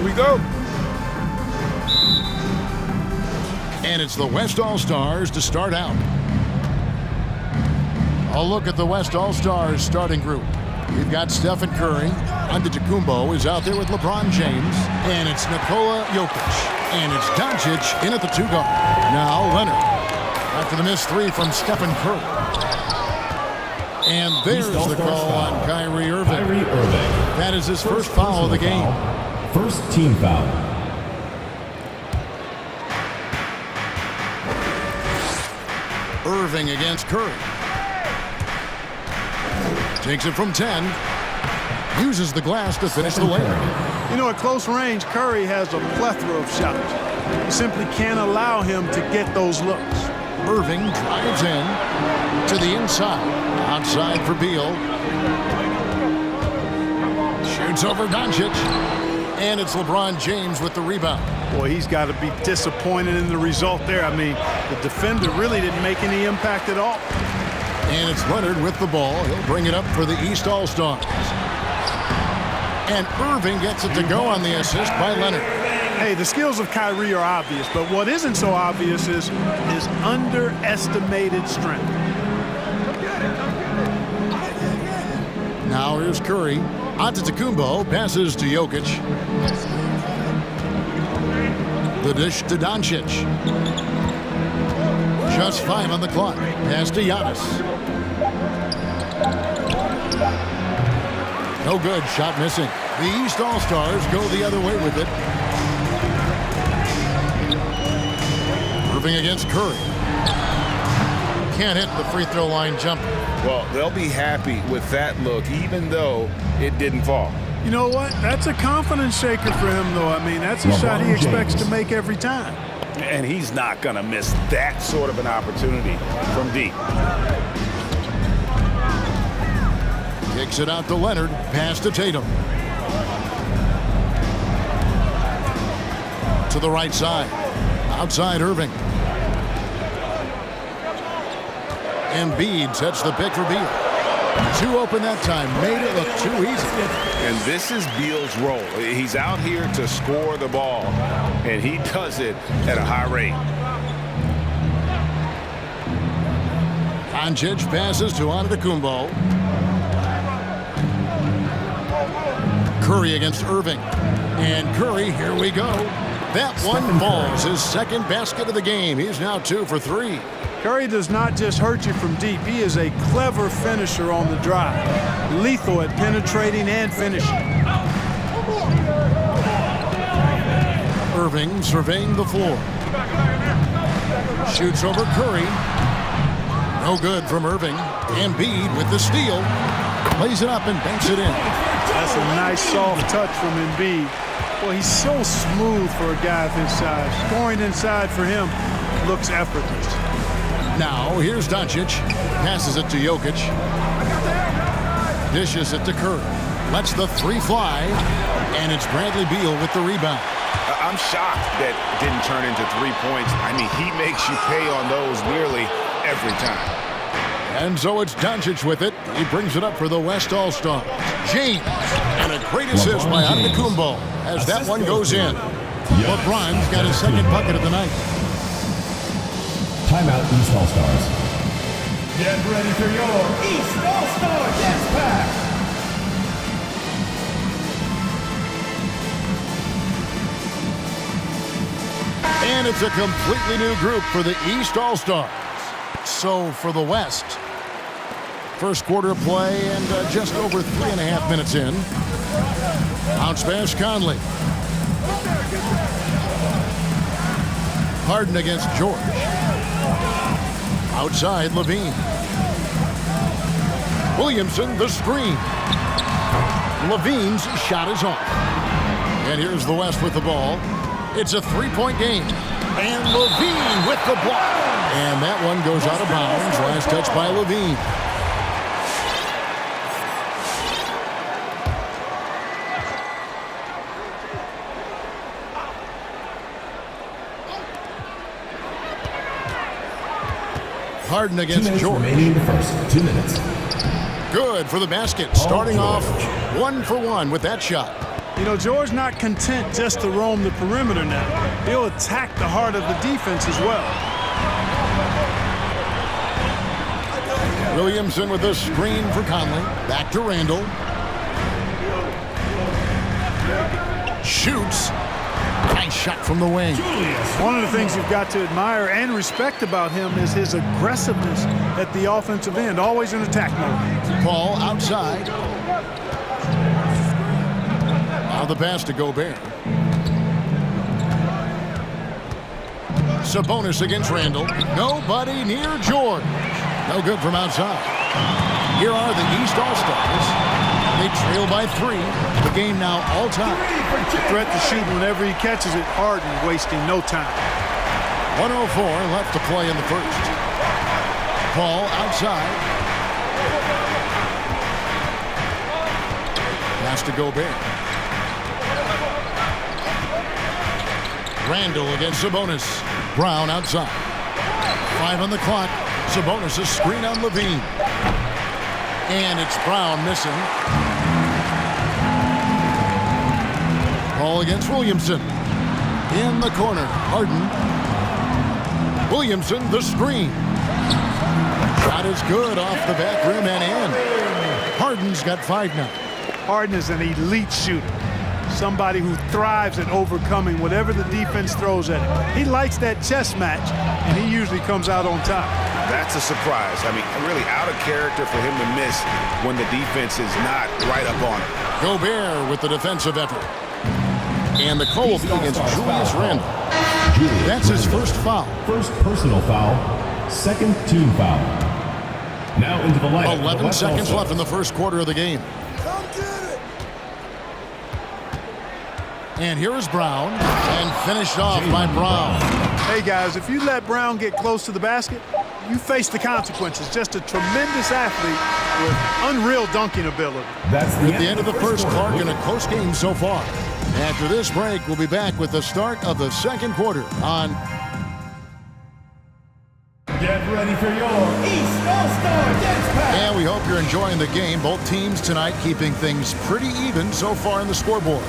Here we go. And it's the West All-Stars to start out. A look at the West All-Stars starting group. We've got Stephen Curry. Antetokounmpo is out there with LeBron James. And it's Nikola Jokic. And it's Doncic in at the 2 guard. Now Leonard. After the missed 3 from Stephen Curry. And there's the call on Kyrie Irving. That is his first foul of the game. First team foul. Irving against Curry. Takes it from 10. Uses the glass to finish the layup. You know, at close range, Curry has a plethora of shots. You simply can't allow him to get those looks. Irving drives in to the inside. Outside for Beal. Shoots over Doncic. And it's LeBron James with the rebound. Boy, he's got to be disappointed in the result there. I mean, the defender really didn't make any impact at all. And it's Leonard with the ball. He'll bring it up for the East All-Stars. And Irving gets it to go on the assist by Leonard. Hey, the skills of Kyrie are obvious, but what isn't so obvious is his underestimated strength. Now here's Curry. Antetokounmpo passes to Jokic. The dish to Doncic. Just 5 on the clock. Pass to Giannis. No good. Shot missing. The East All-Stars go the other way with it. Irving against Curry. Can't hit the free throw line jumper. Well, they'll be happy with that look, even though it didn't fall. You know what? That's a confidence shaker for him, though. I mean, that's a shot he expects to make every time. And he's not going to miss that sort of an opportunity from deep. Kicks it out to Leonard. Pass to Tatum. To the right side. Outside Irving. Embiid sets the pick for Beal. 2 open that time. Made it look too easy. And this is Beal's role. He's out here to score the ball, and he does it at a high rate. Doncic passes to Antetokounmpo. Curry against Irving. And Curry, here we go. That one falls. His second basket of the game. He's now 2 for 3. Curry does not just hurt you from deep. He is a clever finisher on the drive. Lethal at penetrating and finishing. Irving surveying the floor. Shoots over Curry. No good from Irving. Embiid with the steal. Plays it up and banks it in. That's a nice soft touch from Embiid. Well, he's so smooth for a guy of his size. Scoring inside for him looks effortless. Now, here's Doncic. Passes it to Jokic. Dishes it to Curry. Lets the 3 fly. And it's Bradley Beal with the rebound. I'm shocked that didn't turn into 3 points. I mean, he makes you pay on those nearly every time. And so it's Doncic with it. He brings it up for the West All-Stars. James. And a great assist by Antetokounmpo as that one goes in. LeBron's got his second bucket of the night. Timeout, East All-Stars. Get ready for your East All-Star Dance Pack. And it's a completely new group for the East All-Stars. So for the West, first quarter play and just over 3.5 minutes in. Bounce pass Conley. Harden against George. Outside Levine. Williamson the screen. Levine's shot is off. And here's the West with the ball. It's a 3-point game. And Levine with the block. And that one goes out of bounds. Last touch by Levine. Harden against George. Remaining in the first. 2 minutes. Good for the basket. Starting off 1 for 1 with that shot. You know, George not content just to roam the perimeter now. He'll attack the heart of the defense as well. Williamson with a screen for Conley. Back to Randall. Shoots. Nice shot from the wing. One of the things you've got to admire and respect about him is his aggressiveness at the offensive end, always in attack mode. Paul outside. Now the pass to Gobert. Sabonis against Randall. Nobody near George. No good from outside. Here are the East All-Stars. They trail by 3. The game now all time. The threat to shoot whenever he catches it. Harden wasting no time. 1:04 left to play in the first. Paul outside. Pass to Gobert. Randall against Sabonis. Brown outside. 5 on the clock. Sabonis a screen on Levine. And it's Brown missing. Paul against Williamson. In the corner. Harden. Williamson the screen. Shot is good off the back rim and in. Harden's got 5 now. Harden is an elite shooter. Somebody who thrives at overcoming whatever the defense throws at him. He likes that chess match, and he usually comes out on top. That's a surprise. I mean, really out of character for him to miss when the defense is not right up on him. Gobert with the defensive effort. And the call will be against Julius Randle. That's his first foul. First personal foul. Second team foul. Now into the lineup. 11 seconds left in the first quarter of the game. And here is Brown. And finished off by Brown. Hey, guys, if you let Brown get close to the basket, you face the consequences. Just a tremendous athlete with unreal dunking ability. That's At the end of the first, Clark, in a close game so far. After this break, we'll be back with the start of the second quarter on... Get ready for your East All-Star Dance Pack. And we hope you're enjoying the game. Both teams tonight keeping things pretty even so far in the scoreboard.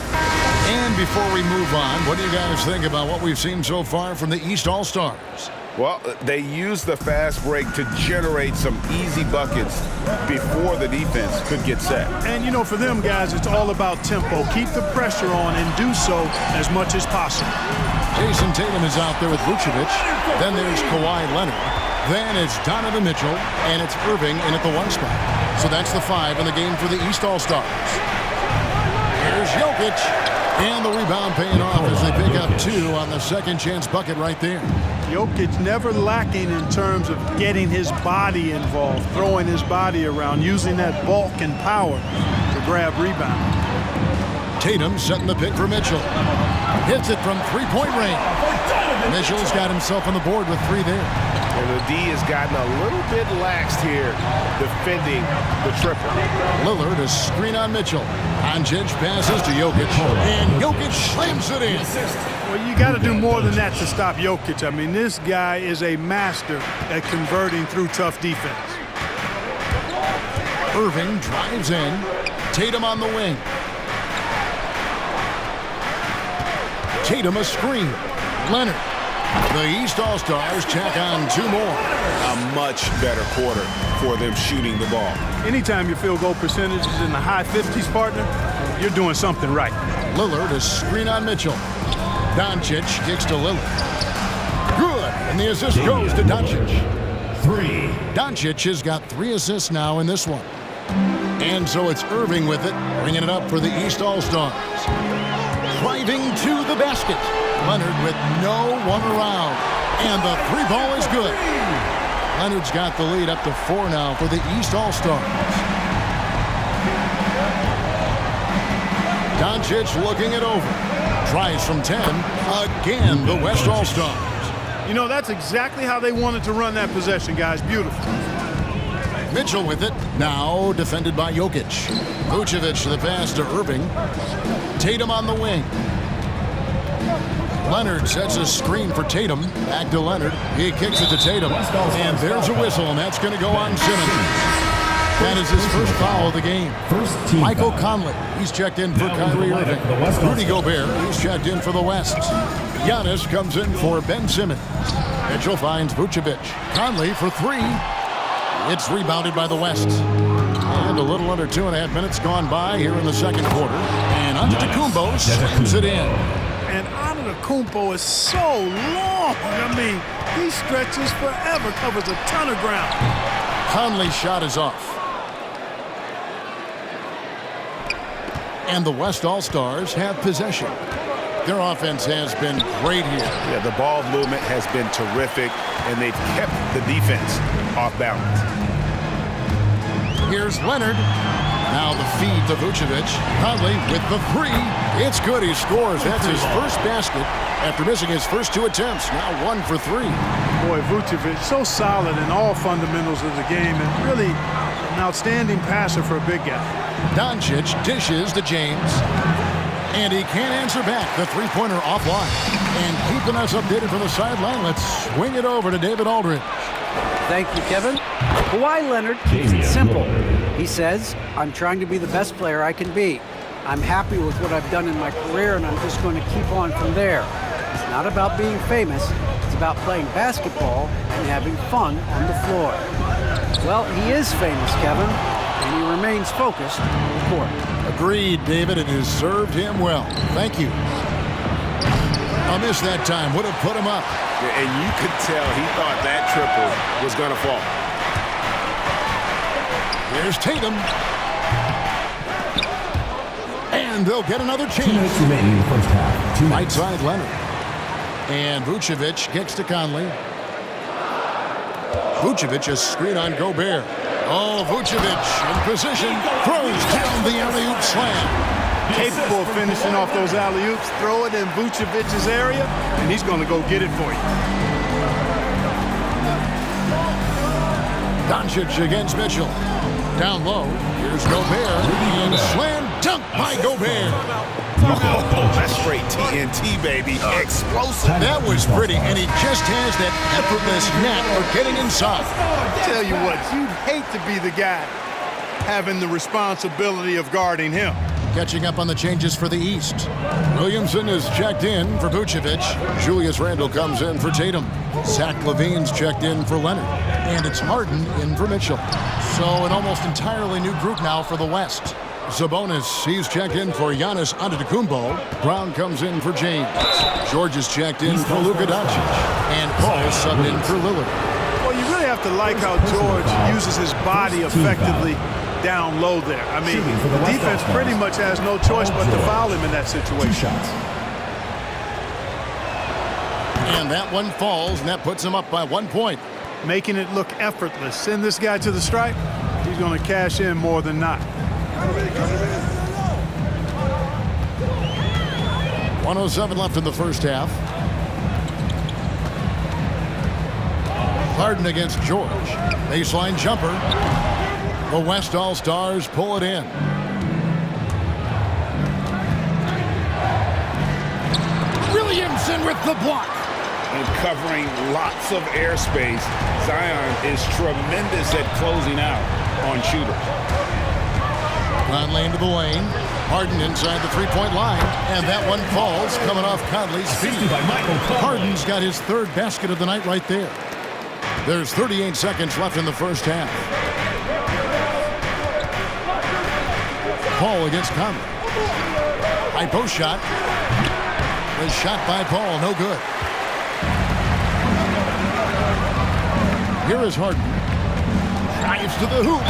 And before we move on, what do you guys think about what we've seen so far from the East All-Stars? Well, they used the fast break to generate some easy buckets before the defense could get set. And, you know, for them guys, it's all about tempo. Keep the pressure on and do so as much as possible. Jason Tatum is out there with Vucevic. Then there's Kawhi Leonard. Then it's Donovan Mitchell. And it's Irving in at the 1 spot. So that's the 5 in the game for the East All-Stars. Here's Jokic. And the rebound paying off as they pick up 2 on the second chance bucket right there. Jokic never lacking in terms of getting his body involved, throwing his body around, using that bulk and power to grab rebound. Tatum setting the pick for Mitchell. Hits it from 3-point range. Mitchell's got himself on the board with 3 there. And the D has gotten a little bit laxed here defending the triple. Lillard a screen on Mitchell. Doncic passes to Jokic. And Jokic slams it in. Well, you got to do more than that to stop Jokic. I mean, this guy is a master at converting through tough defense. Irving drives in. Tatum on the wing. Tatum a screen. Leonard. The East All-Stars check on 2 more. A much better quarter for them shooting the ball. Anytime your field goal percentage is in the high 50s, partner, you're doing something right. Lillard a screen on Mitchell. Doncic kicks to Lillard. Good. And the assist goes to Doncic. 3. Doncic has got 3 assists now in this one. And so it's Irving with it, bringing it up for the East All-Stars. Driving to the basket. Leonard with no one around. And the 3 ball is good. Leonard's got the lead up to 4 now for the East All-Stars. Doncic looking it over. Tries from 10. Again, the West All-Stars. You know, that's exactly how they wanted to run that possession, guys. Beautiful. Mitchell with it. Now defended by Jokic. Vucevic the pass to Irving. Tatum on the wing. Leonard sets a screen for Tatum. Back to Leonard. He kicks it to Tatum. And there's a whistle, and that's going to go on Simmons. That is his first foul of the game. First team Michael foul. Conley, he's checked in for Now into Kyrie the lineup Irving. for the West Rudy Coast. Gobert, he's checked in for the West. Giannis comes in for Ben Simmons. Mitchell finds Vucevic. Conley for three. It's rebounded by the West. And a little under 2.5 minutes gone by here in the second quarter. And Antetokounmpo slams it in. And Antetokounmpo is so long. I mean, he stretches forever, covers a ton of ground. Conley's shot is off. And the West All-Stars have possession. Their offense has been great here. Yeah, the ball movement has been terrific, and they've kept the defense off balance. Here's Leonard. Now the feed to Vucevic. Conley with the three. It's good. He scores. That's his first basket after missing his first 2 attempts. Now 1 for 3. Boy, Vucevic, so solid in all fundamentals of the game and really an outstanding passer for a big guy. Doncic dishes to James. And he can't answer back. The three-pointer offline. And keeping us updated from the sideline, let's swing it over to David Aldridge. Thank you, Kevin. Kawhi Leonard keeps it simple. He says, I'm trying to be the best player I can be. I'm happy with what I've done in my career, and I'm just going to keep on from there. It's not about being famous. It's about playing basketball and having fun on the floor. Well, he is famous, Kevin, and he remains focused on the court. Agreed, David. It has served him well. Thank you. A miss that time would have put him up. Yeah, and you could tell he thought that triple was going to fall. Here's Tatum. And they'll get another 2 chance. minutes remaining in the first half. 2 Right minutes. side Leonard. And Vucevic kicks to Conley. Vucevic a screen on Gobert. Oh, Vucevic in position. Throws down the alley-oop slam. Capable of finishing off those alley-oops. Throw it in Vucevic's area, and he's going to go get it for you. Doncic against Mitchell. Down low. Here's Gobert. And slam dunk by Gobert. Oh, that's straight TNT, baby. Explosive. That was pretty, and he just has that effortless knack for getting inside. Tell you what, you'd hate to be the guy having the responsibility of guarding him. Catching up on the changes for the East. Williamson is checked in for Vucevic. Julius Randle comes in for Tatum. Zach LaVine's checked in for Leonard. And it's Harden in for Mitchell. So an almost entirely new group now for the West. Sabonis, he's checked in for Giannis Antetokounmpo. Brown comes in for James. George is checked in for Luka Doncic. And Paul subbed in for Lillard. Well, you really have to like how George uses his body effectively down low there. I mean, the defense pretty much has no choice but to foul him in that 2 situation. shots. And that one falls, and that puts him up by 1 point. Making it look effortless. Send this guy to the stripe, he's going to cash in more than not. 1:07 left in the first half. Harden against George. Baseline jumper. The West All-Stars pull it in. Williamson with the block. And covering lots of airspace, Zion is tremendous at closing out on shooters. Conley into the lane. Harden inside the three-point line. And that one falls coming off Conley's feet. By Michael Conley. Harden's got his third basket of the night right there. There's 38 seconds left in the first half. Paul against Conley. High post shot. The shot by Paul, no good. Here is Harden. Drives to the hoop.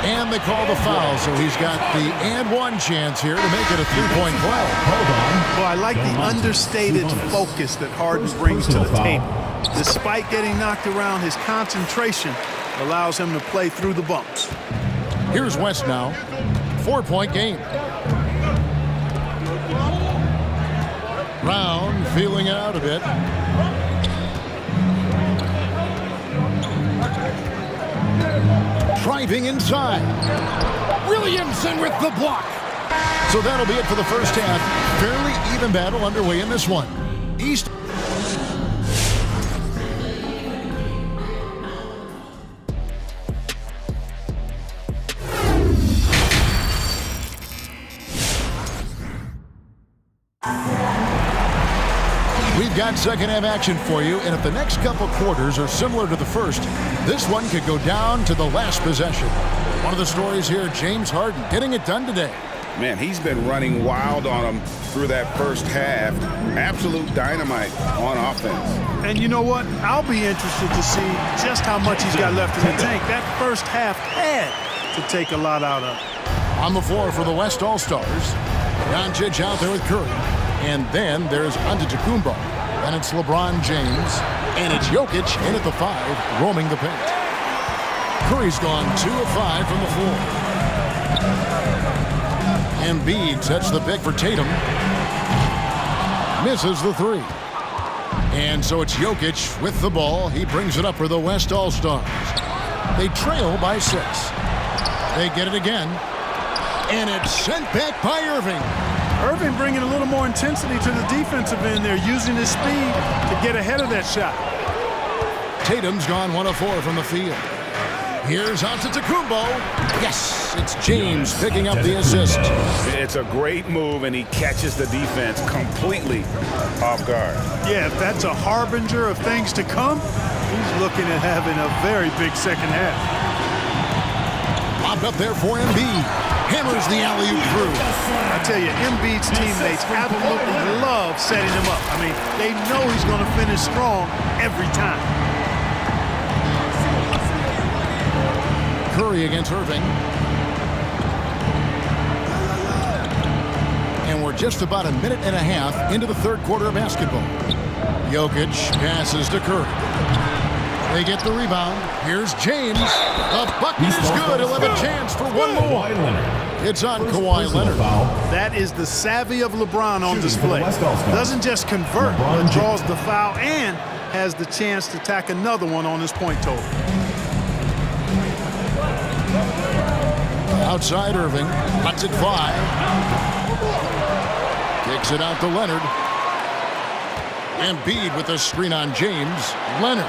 And they call the foul, so he's got the and one chance here to make it a three-point play. Hold on. Well, I like the understated focus that Harden brings to the table. Despite getting knocked around, his concentration allows him to play through the bumps. Here's West now. 4-point game. Brown feeling it out a bit. Driving inside. Williamson with the block. So that'll be it for the first half. Fairly even battle underway in this one. East. We've got second half action for you, and if the next couple quarters are similar to the first, this one could go down to the last possession. One of the stories here, James Harden getting it done today. Man, he's been running wild on him through that first half. Absolute dynamite on offense. And you know what? I'll be interested to see just how much he's got left in the tank. That first half had to take a lot out of it. On the floor for the West All-Stars, Doncic out there with Curry. And then there's Antetokounmpo. And it's LeBron James. And it's Jokic in at the 5, roaming the paint. Curry's gone 2 of 5 from the floor. Embiid sets the pick for Tatum. Misses the 3. And so it's Jokic with the ball. He brings it up for the West All-Stars. They trail by 6. They get it again. And it's sent back by Irving. Irving bringing a little more intensity to the defensive end there, using his speed to get ahead of that shot. Tatum's gone 1 of 4 from the field. Here's Antetokounmpo. Yes, it's James picking up the assist. It's a great move, and he catches the defense completely off guard. Yeah, if that's a harbinger of things to come, he's looking at having a very big second half. Lobbed up there for Embiid. Hammers the alley-oop through. I tell you, Embiid's teammates absolutely love setting him up. I mean, they know he's going to finish strong every time. Curry against Irving. And we're just about a minute and a half into the third quarter of basketball. Jokic passes to Curry. They get the rebound. Here's James. The bucket is good. He'll have a chance for one more. It's on Kawhi Leonard. That is the savvy of LeBron on display. Doesn't just convert, but draws the foul and has the chance to tack another one on his point total. Outside Irving. Cuts it 5. Kicks it out to Leonard. Embiid with the screen on James. Leonard.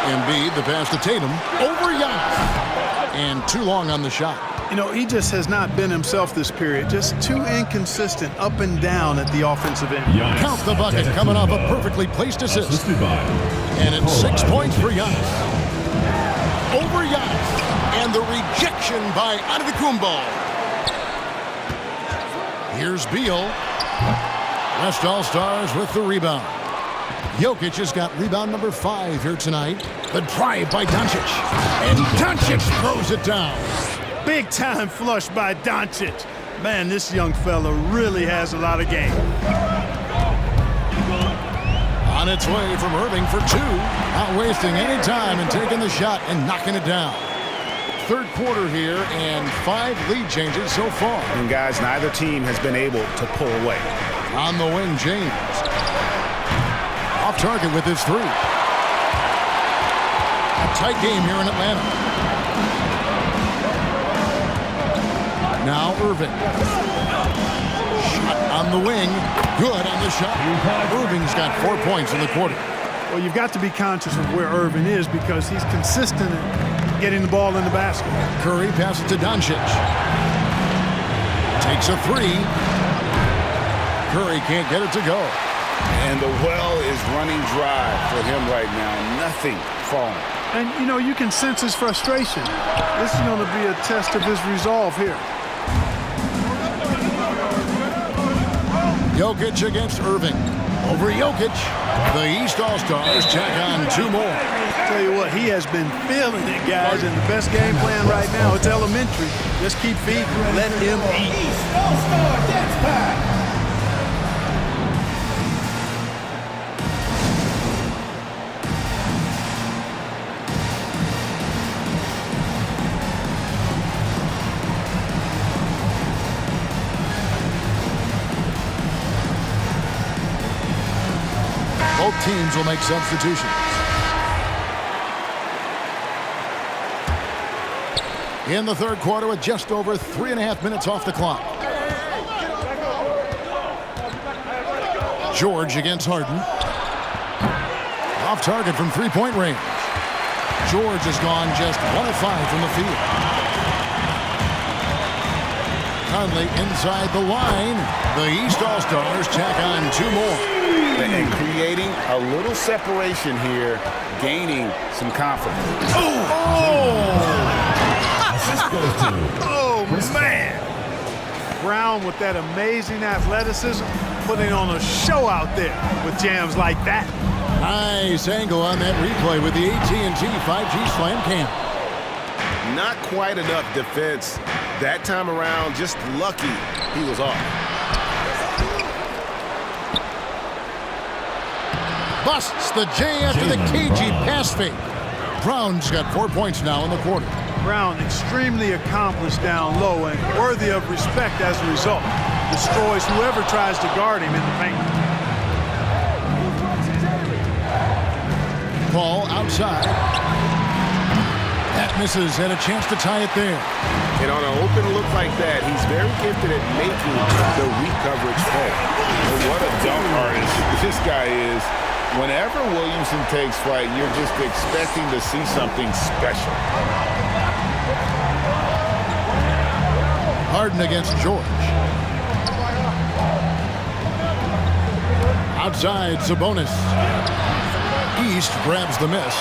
Embiid, the pass to Tatum. Over Giannis. And too long on the shot. You know, he just has not been himself this period. Just too inconsistent up and down at the offensive end. Count the bucket coming off a perfectly placed assist. And it's 6 points for Giannis. Over Giannis. And the rejection by Antetokounmpo. Here's Beal. West All-Stars with the rebound. Jokic has got rebound number 5 here tonight. The drive by Doncic. And Doncic throws it down. Big time flush by Doncic. Man, this young fella really has a lot of game. On its way from Irving for 2. Not wasting any time and taking the shot and knocking it down. Third quarter here and 5 lead changes so far. And guys, neither team has been able to pull away. On the wing, James. Off target with his 3. A tight game here in Atlanta. Now Irving. Shot on the wing. Good on the shot. Irving's got 4 points in the quarter. Well, you've got to be conscious of where Irving is because he's consistent at getting the ball in the basket. Curry passes to Doncic. Takes a 3. Curry can't get it to go. And the well is running dry for him right now. Nothing falling. And, you know, you can sense his frustration. This is going to be a test of his resolve here. Jokic against Irving. Over Jokic. The East All-Stars tack on 2 more. Tell you what, he has been feeling it, guys, and the best game plan right now, it's elementary. Just keep feeding. Let him eat. East All-Star Dance Pack. Both teams will make substitutions. In the third quarter with just over 3.5 minutes off the clock. George against Harden. Off target from 3-point range. George has gone just 1 of 5 from the field. Conley inside the line. The East All-Stars tack on 2 more. And creating a little separation here, gaining some confidence. Oh, man. Brown with that amazing athleticism, putting on a show out there with jams like that. Nice angle on that replay with the AT&T 5G Slam Cam. Not quite enough defense that time around. Just lucky he was off. Busts the J after the cagey pass fake. Brown's got 4 points now in the quarter. Brown extremely accomplished down low and worthy of respect as a result. Destroys whoever tries to guard him in the paint. Ball outside. That misses, had a chance to tie it there. And on an open look like that, he's very gifted at making the weak coverage fall. And what a dunk artist this guy is. Whenever Williamson takes flight, you're just expecting to see something special. Harden against George. Outside, Sabonis. East grabs the miss.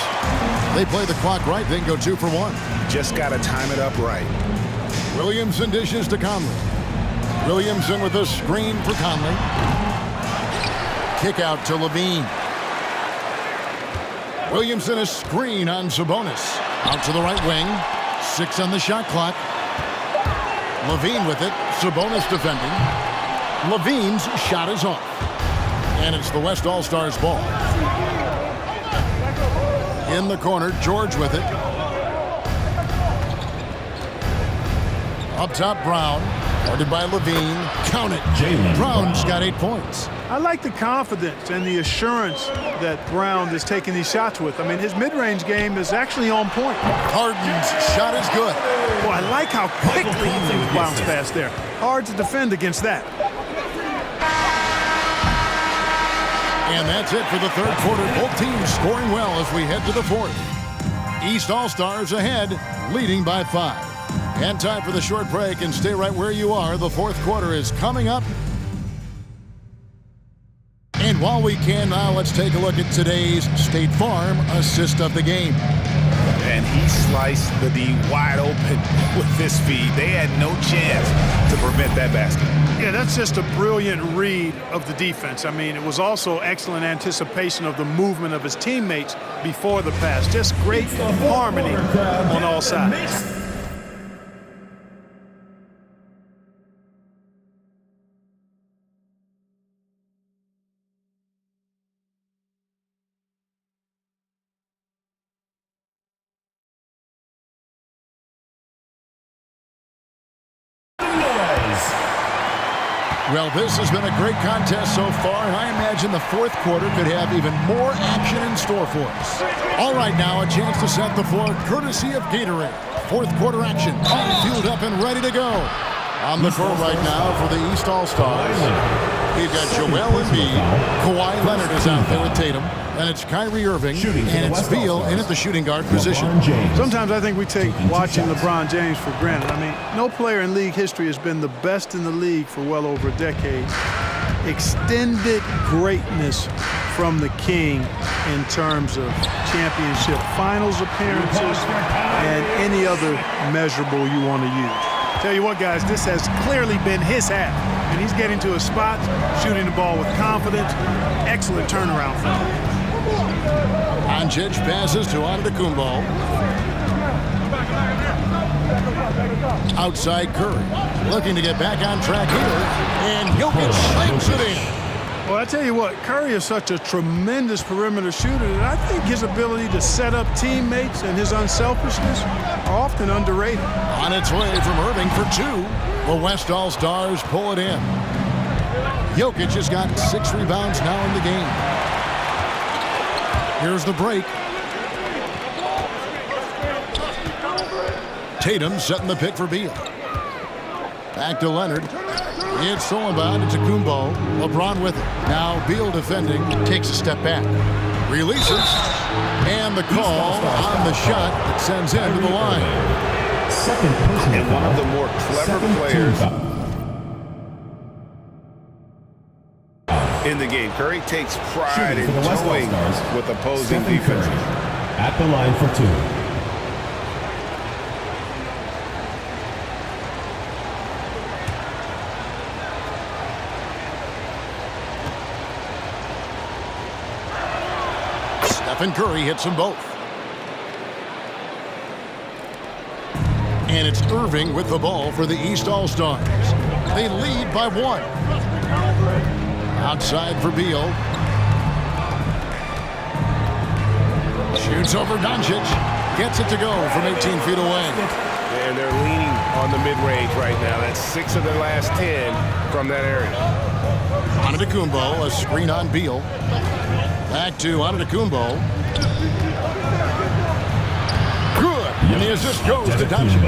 They play the clock right, then go 2 for 1. Just got to time it up right. Williamson dishes to Conley. Williamson with a screen for Conley. Kick out to Levine. Williamson a screen on Sabonis. Out to the right wing. 6 on the shot clock. Levine with it. Sabonis defending. Levine's shot is off. And it's the West All-Stars ball. In the corner, George with it. Up top, Brown. Guarded by Levine. Count it. Brown's got 8 points. I like the confidence and the assurance that Brown is taking these shots with. I mean, his mid-range game is actually on point. Harden's shot is good. Boy, I like how quickly things bounce past there. Hard to defend against that. And that's it for the third quarter. Both teams scoring well as we head to the fourth. East All-Stars ahead, leading by 5. And time for the short break, and stay right where you are. The fourth quarter is coming up. And while we can now, let's take a look at today's State Farm assist of the game. And he sliced the D wide open with this feed. They had no chance to prevent that basket. Yeah, that's just a brilliant read of the defense. I mean, it was also excellent anticipation of the movement of his teammates before the pass. Just great harmony on all sides. Well, this has been a great contest so far, and I imagine the fourth quarter could have even more action in store for us. All right, now a chance to set the floor courtesy of Gatorade. Fourth quarter action, all fueled up and ready to go. On the court right now for the East All-Stars, we've got Joel Embiid. Kawhi Leonard is out there with Tatum. And it's Kyrie Irving, and it's Beal in at the shooting guard position. Sometimes I think we take watching LeBron James for granted. I mean, no player in league history has been the best in the league for well over a decade. Extended greatness from the King in terms of championship finals appearances and any other measurable you want to use. Tell you what, guys, this has clearly been his half. And he's getting to his spots, shooting the ball with confidence. Excellent turnaround for him. Doncic passes to Antetokounmpo. Outside Curry. Looking to get back on track here. And Jokic slams it in. Well, I tell you what, Curry is such a tremendous perimeter shooter that I think his ability to set up teammates and his unselfishness are often underrated. On its way from Irving for 2. The West All-Stars pull it in. Jokic has got 6 rebounds now in the game. Here's the break. Tatum setting the pick for Beal. Back to Leonard. It's stolen by Antetokounmpo. LeBron with it. Now Beal defending. Takes a step back. Releases. And the call on the shot that sends him to the line. Second personal And one of the more clever players in the game. Curry takes pride Shooting in for the West toying All-Stars, with opposing Stephen defenses. Curry at the line for 2. Stephen Curry hits them both. And it's Irving with the ball for the East All-Stars. They lead by 1. Outside for Beal. Shoots over Doncic. Gets it to go from 18 feet away. And they're leaning on the mid-range right now. That's 6 of their last 10 from that area. Antetokounmpo, a screen on Beal. Back to Antetokounmpo. Good. And the assist goes to Doncic.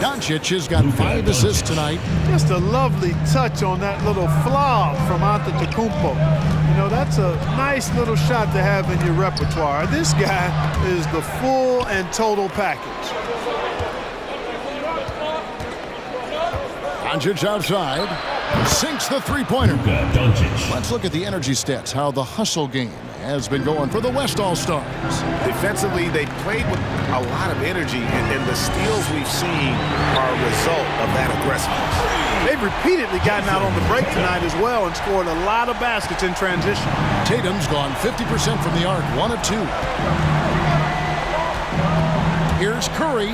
Doncic has got 5 assists tonight. Just a lovely touch on that little flob from Antetokounmpo. You know, that's a nice little shot to have in your repertoire. This guy is the full and total package. Doncic outside. Sinks the three-pointer. Let's look at the energy stats, how the hustle game has been going for the West All-Stars. Defensively, they played with a lot of energy, and the steals we've seen are a result of that aggressiveness. They've repeatedly gotten out on the break tonight as well and scored a lot of baskets in transition. Tatum's gone 50% from the arc, 1 of 2. Here's Curry.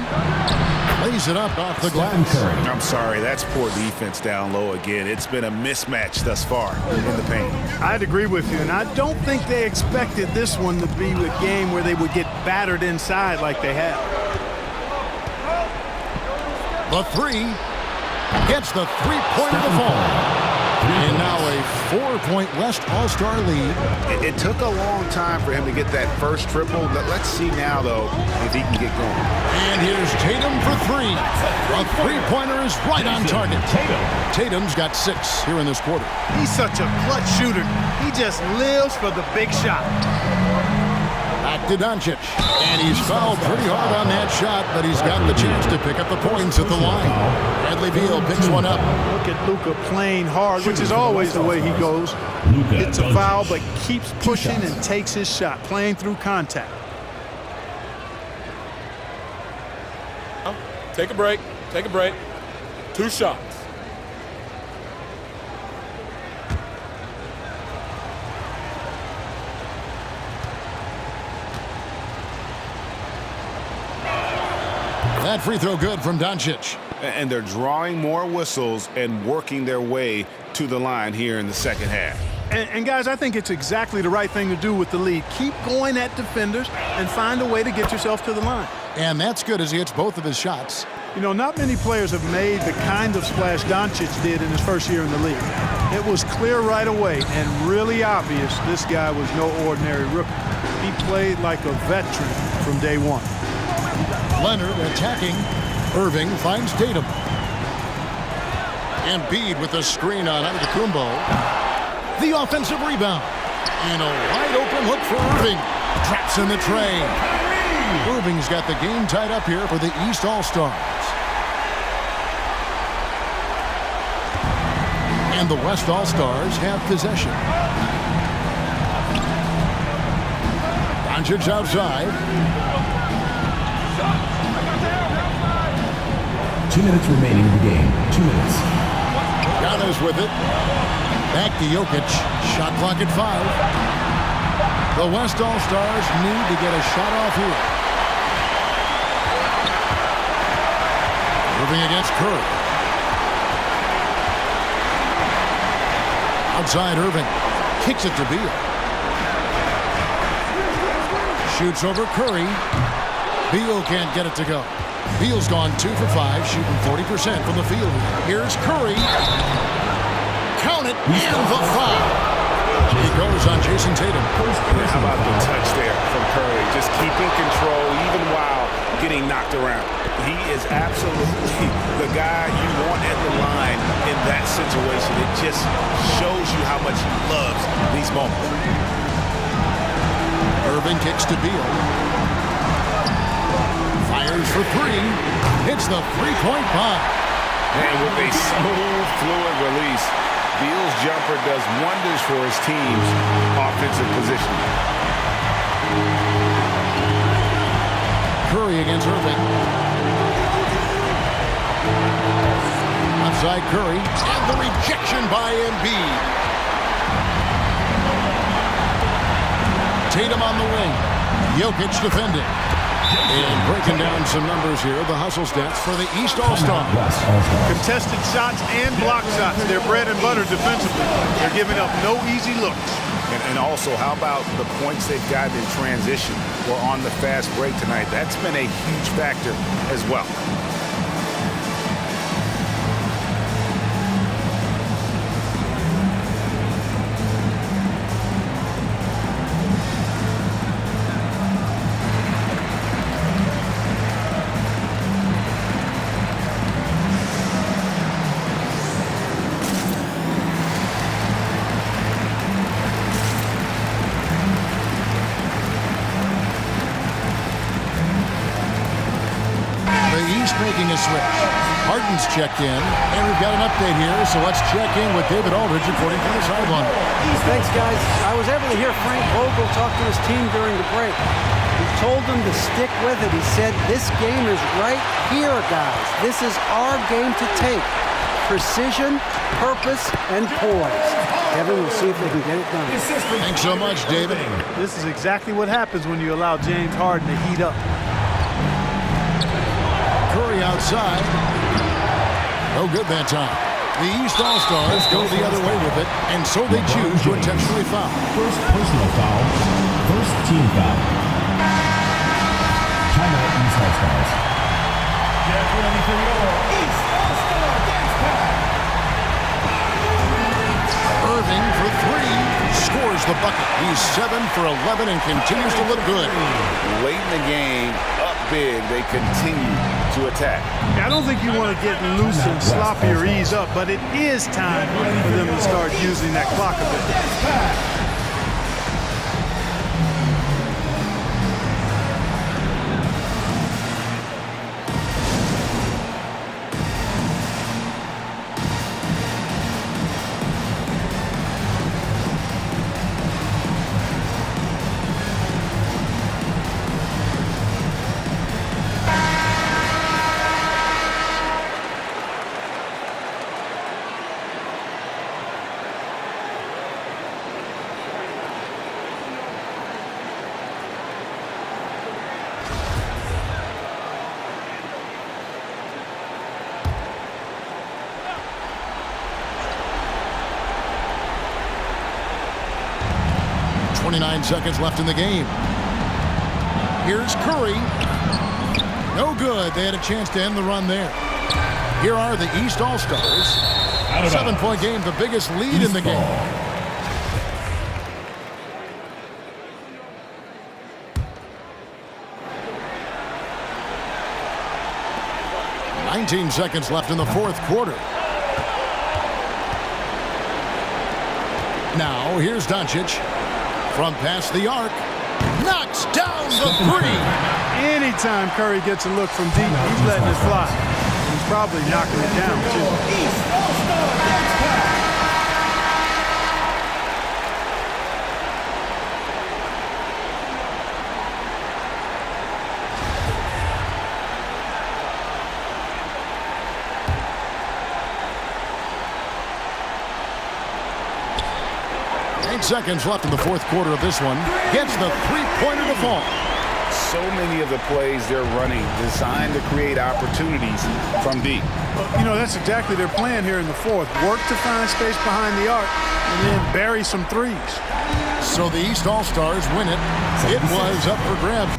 Lays it up off the glass. I'm sorry, that's poor defense down low again. It's been a mismatch thus far in the paint. I'd agree with you, and I don't think they expected this one to be a game where they would get battered inside like they have. The 3 gets the three-pointer to fall. And now a 4-point West All-Star lead. It took a long time for him to get that first triple. Let's see now, though, if he can get going. And here's Tatum for 3. A three-pointer is right on target. Tatum's got 6 here in this quarter. He's such a clutch shooter. He just lives for the big shot. Back to Doncic. And he's fouled pretty hard on that shot, but he's got the chance to pick up the points at the line. Bradley Beal picks one up. Look at Luka playing hard, which is always the way he goes. It's a foul, but keeps pushing and takes his shot, playing through contact. Take a break. Take a break. 2 shots. That free throw good from Doncic. And they're drawing more whistles and working their way to the line here in the second half. And guys, I think it's exactly the right thing to do with the lead. Keep going at defenders and find a way to get yourself to the line. And that's good as he hits both of his shots. You know, not many players have made the kind of splash Doncic did in his first year in the league. It was clear right away and really obvious this guy was no ordinary rookie. He played like a veteran from day one. Leonard attacking. Irving finds Tatum. Embiid with a screen on Antetokounmpo. The offensive rebound. And a wide open look for Irving. Traps in the tray. Irving's got the game tied up here for the East All-Stars. And the West All-Stars have possession. Doncic outside. 2 minutes remaining in the game. 2 minutes. Giannis with it. Back to Jokic. Shot clock at 5. The West All-Stars need to get a shot off here. Irving against Curry. Outside Irving. Kicks it to Beal. Shoots over Curry. Beal can't get it to go. Beal's gone 2 for 5, shooting 40% from the field. Here's Curry. Count it, and the foul. He goes on Jason Tatum. How about the touch there from Curry? Just keeping control even while getting knocked around. He is absolutely the guy you want at the line in that situation. It just shows you how much he loves these moments. Irving kicks to Beal. Fires for 3. Hits the three-point bomb. And with a smooth, fluid release, Beal's jumper does wonders for his team's offensive positioning. Curry against Irving. Outside Curry, and the rejection by Embiid. Tatum on the wing. Jokic defending. And breaking down some numbers here, the hustle stats for the East All-Stars. Contested shots and block shots. They're bread and butter defensively. They're giving up no easy looks. And also, how about the points they've gotten in transition or on the fast break tonight? That's been a huge factor as well. Making a switch. Harden's checked in, and we've got an update here, so let's check in with David Aldridge according to the sideline. Thanks, guys. I was able to hear Frank Vogel talk to his team during the break. He told them to stick with it. He said, this game is right here, guys. This is our game to take. Precision, purpose, and poise. Kevin, we'll see if they can get it done. Thanks so much, David. This is exactly what happens when you allow James Harden to heat up. Curry outside. No good that time. The East All-Stars go the other way with it, and so they choose to intentionally foul. First personal foul. First team foul. Timeout, East All-Stars. Get ready for your East All-Star dance pack. Irving for three. Scores the bucket. He's 7 for 11 and continues to look good. Late in the game, up big, they continue to attack. I don't think you want to get loose and sloppy or ease up, but it is time for them to start using that clock a bit. 29 seconds left in the game. Here's Curry. No good. They had a chance to end the run there. Here are the East All-Stars. 7-point game, the biggest lead in the game. 19 seconds left in the fourth quarter. Now, here's Doncic. From past the arc. Knocks down the three. Anytime Curry gets a look from deep, he's letting it fly. He's probably knocking it down, too. East All-Star dance pack. 8 seconds left in the fourth quarter of this one. Gets the three-pointer to fall. So many of the plays they're running designed to create opportunities from deep. You know, that's exactly their plan here in the fourth. Work to find space behind the arc and then bury some threes. So the East All-Stars win it. It was up for grabs